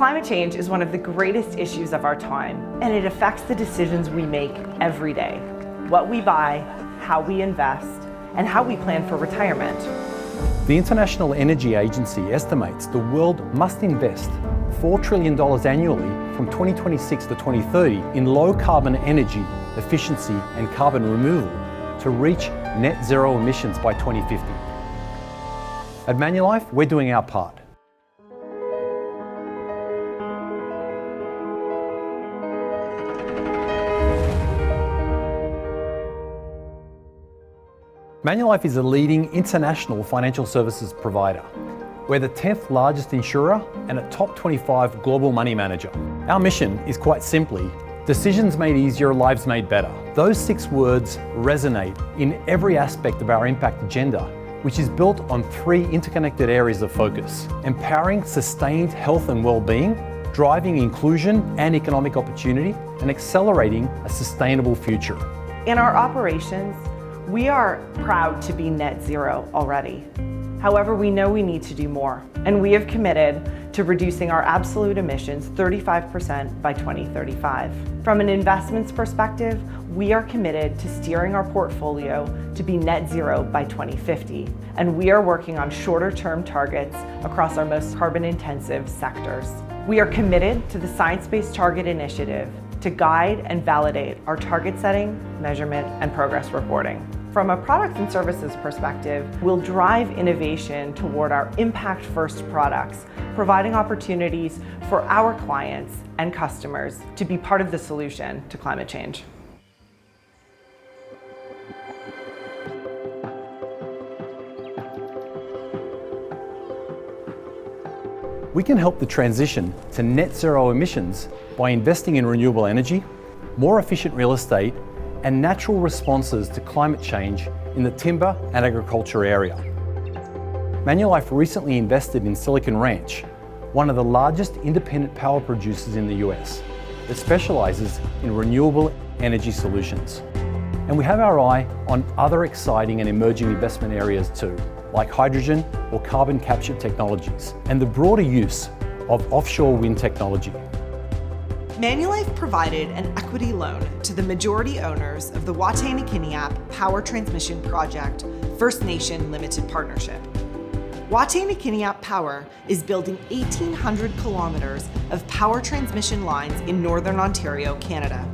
Climate change is one of the greatest issues of our time, and it affects the decisions we make every day. What we buy, how we invest, and how we plan for retirement. The International Energy Agency estimates the world must invest $4 trillion annually from 2026 to 2030 in low-carbon energy, efficiency and carbon removal to reach net zero emissions by 2050. At Manulife, we're doing our part. Manulife is a leading international financial services provider. We're the 10th largest insurer and a top 25 global money manager. Our mission is quite simply, decisions made easier, lives made better. Those 6 words resonate in every aspect of our impact agenda, which is built on 3 interconnected areas of focus: empowering sustained health and well-being, driving inclusion and economic opportunity, and accelerating a sustainable future. In our operations, we are proud to be net zero already. However, we know we need to do more, and we have committed to reducing our absolute emissions 35% by 2035. From an investments perspective, we are committed to steering our portfolio to be net zero by 2050, and we are working on shorter-term targets across our most carbon-intensive sectors. We are committed to the Science Based Target Initiative to guide and validate our target setting, measurement, and progress reporting. From a products and services perspective, we'll drive innovation toward our impact-first products, providing opportunities for our clients and customers to be part of the solution to climate change. We can help the transition to net zero emissions by investing in renewable energy, more efficient real estate, and natural responses to climate change in the timber and agriculture area. Manulife recently invested in Silicon Ranch, one of the largest independent power producers in the US, that specializes in renewable energy solutions. And we have our eye on other exciting and emerging investment areas too, like hydrogen or carbon capture technologies, and the broader use of offshore wind technology. Manulife provided an equity loan to the majority owners of the Wataynikaneyap Power Transmission Project First Nation Limited Partnership. Wataynikaneyap Power is building 1,800 kilometers of power transmission lines in Northern Ontario, Canada.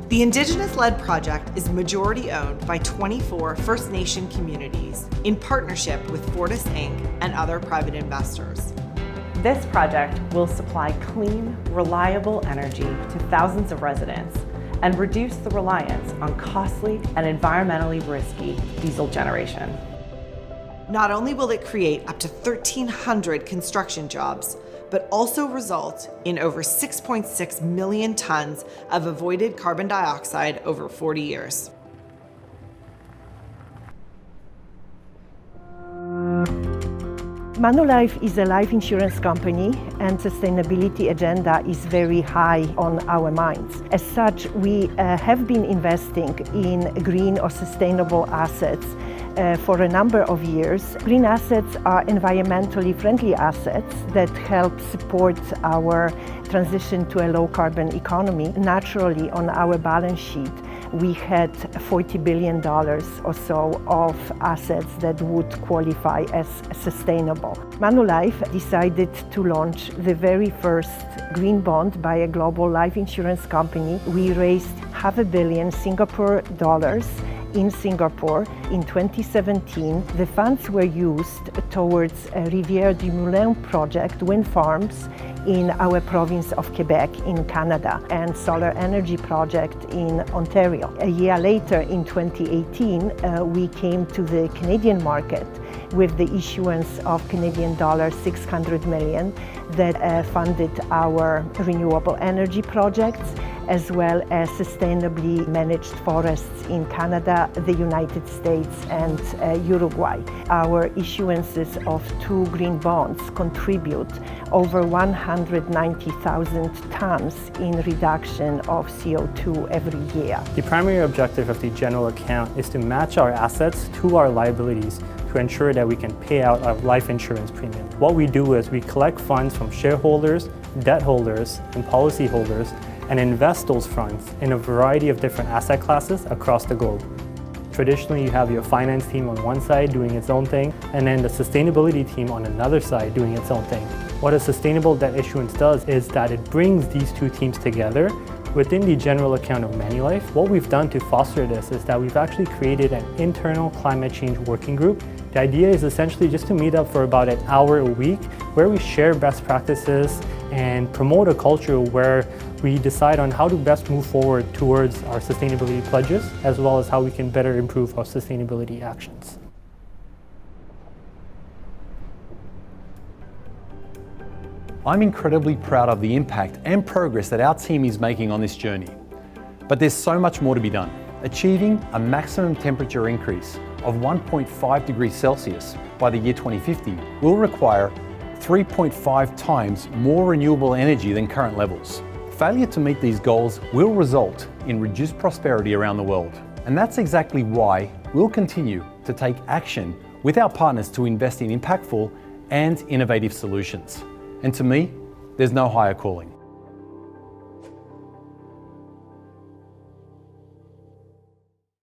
The Indigenous-led project is majority owned by 24 First Nation communities in partnership with Fortis Inc. and other private investors. This project will supply clean, reliable energy to thousands of residents and reduce the reliance on costly and environmentally risky diesel generation. Not only will it create up to 1,300 construction jobs, but also result in over 6.6 million tons of avoided carbon dioxide over 40 years. Manulife is a life insurance company, and sustainability agenda is very high on our minds. As such, we have been investing in green or sustainable assets for a number of years. Green assets are environmentally friendly assets that help support our transition to a low-carbon economy. Naturally, on our balance sheet, we had $40 billion or so of assets that would qualify as sustainable. Manulife decided to launch the very first green bond by a global life insurance company. We raised $500 million Singapore dollars in Singapore in 2017. The funds were used towards a Rivière du Moulin project, wind farms in our province of Quebec in Canada, and solar energy project in Ontario. A year later, in 2018, we came to the Canadian market with the issuance of Canadian dollar 600 million that funded our renewable energy projects, as well as sustainably managed forests in Canada, the United States, and Uruguay. Our issuances of 2 green bonds contribute over 190,000 tons in reduction of CO2 every year. The primary objective of the general account is to match our assets to our liabilities to ensure that we can pay out our life insurance premium. What we do is we collect funds from shareholders, debt holders, and policyholders and invest those funds in a variety of different asset classes across the globe. Traditionally, you have your finance team on one side doing its own thing, and then the sustainability team on another side doing its own thing. What a sustainable debt issuance does is that it brings these two teams together within the general account of Manulife. What we've done to foster this is that we've actually created an internal climate change working group. The idea is essentially just to meet up for about an hour a week where we share best practices and promote a culture where we decide on how to best move forward towards our sustainability pledges, as well as how we can better improve our sustainability actions. I'm incredibly proud of the impact and progress that our team is making on this journey. But there's so much more to be done. Achieving a maximum temperature increase of 1.5 degrees Celsius by the year 2050 will require 3.5 times more renewable energy than current levels. Failure to meet these goals will result in reduced prosperity around the world. And that's exactly why we'll continue to take action with our partners to invest in impactful and innovative solutions. And to me, there's no higher calling.